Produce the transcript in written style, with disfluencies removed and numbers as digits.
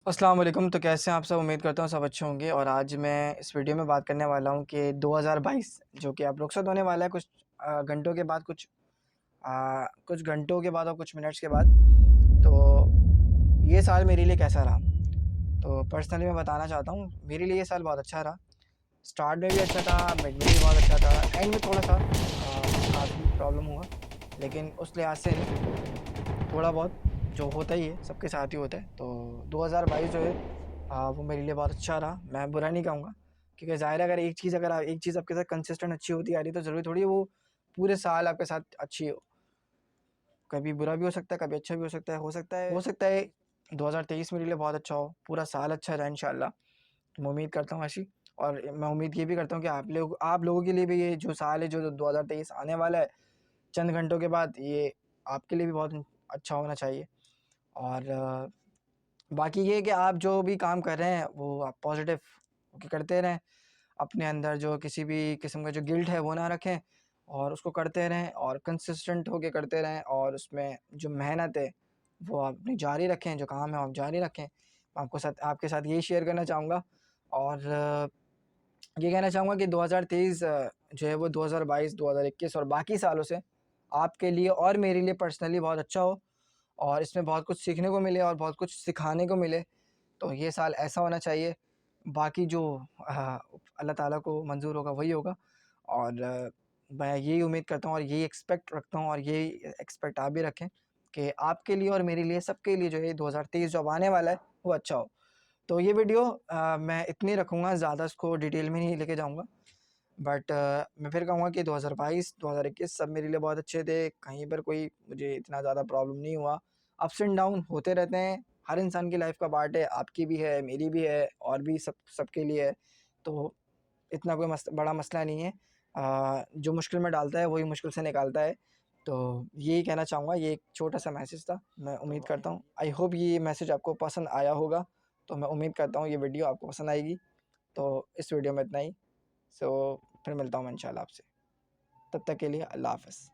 अस्सलाम वालेकुम। तो कैसे हैं आप सब? उम्मीद करता हूँ सब अच्छे होंगे। और आज मैं इस वीडियो में बात करने वाला हूँ कि 2022 जो कि अब रुखसत होने वाला है कुछ घंटों के बाद, कुछ घंटों के बाद और कुछ मिनट्स के बाद। तो ये साल मेरे लिए कैसा रहा? तो पर्सनली मैं बताना चाहता हूँ, मेरे लिए ये साल बहुत अच्छा रहा। स्टार्ट में भी अच्छा था, मिड में भी बहुत अच्छा था, एंड में थोड़ा-सा काफ़ी प्रॉब्लम हुआ, लेकिन उस लिहाज से नहीं, थोड़ा बहुत जो होता ही है, सबके साथ ही होता है। तो 2022 जो है वो मेरे लिए बहुत अच्छा रहा। मैं बुरा नहीं कहूँगा, क्योंकि ज़ाहिर है अगर एक चीज़ आपके साथ कंसिस्टेंट अच्छी होती आ रही है, तो ज़रूरी थोड़ी है वो पूरे साल आपके साथ अच्छी हो। कभी बुरा भी हो सकता है, कभी अच्छा भी हो सकता है 2023 मेरे लिए बहुत अच्छा हो, पूरा साल अच्छा रहे इंशाअल्लाह। मैं उम्मीद करता हूँ ऐसी। और मैं उम्मीद ये भी करता हूँ कि आप लोगों के लिए भी ये जो साल है, जो 2023 आने वाला है, चंद घंटों के बाद, ये आपके लिए भी बहुत अच्छा होना चाहिए। और बाकी ये है कि आप जो भी काम कर रहे हैं वो आप पॉजिटिव होके करते रहें। अपने अंदर जो किसी भी किस्म का जो गिल्ट है वो ना रखें, और उसको करते रहें और कंसिस्टेंट होके करते रहें, और उसमें जो मेहनत है वो आप अपनी जारी रखें, जो काम है वो आप जारी रखें। आपके साथ यही शेयर करना चाहूँगा। और ये कहना चाहूँगा कि 2023 जो है वो 2022, 2021 और बाकी सालों से आपके लिए और मेरे लिए पर्सनली बहुत अच्छा हो, और इसमें बहुत कुछ सीखने को मिले और बहुत कुछ सिखाने को मिले। तो ये साल ऐसा होना चाहिए। बाकी जो अल्लाह ताला को मंज़ूर होगा वही होगा। और मैं यही उम्मीद करता हूँ और यही एक्सपेक्ट रखता हूँ, और यही एक्सपेक्ट आप भी रखें कि आपके लिए और मेरे लिए, सबके लिए जो है 2023 जो अब आने वाला है वो अच्छा हो। तो ये वीडियो मैं इतनी रखूँगा, ज़्यादा इसको डिटेल में नहीं लेके जाऊँगा। बट मैं फिर कहूँगा कि 2022, 2021 सब मेरे लिए बहुत अच्छे थे। कहीं पर कोई मुझे इतना ज़्यादा प्रॉब्लम नहीं हुआ। अप्स एंड डाउन होते रहते हैं, हर इंसान की लाइफ़ का पार्ट है, आपकी भी है, मेरी भी है, और भी सबके लिए है। तो इतना कोई बड़ा मसला नहीं है। जो मुश्किल में डालता है वही मुश्किल से निकालता है। तो यही कहना चाहूँगा, ये एक छोटा-सा मैसेज था। मैं उम्मीद करता हूँ, आई होप ये मैसेज आपको पसंद आया होगा। तो मैं उम्मीद करता हूँ ये वीडियो आपको पसंद आएगी। तो इस वीडियो में इतना ही। सो फिर मिलता हूँ मैं इंशाल्लाह आपसे। तब तक के लिए अल्लाह हाफ़िज़।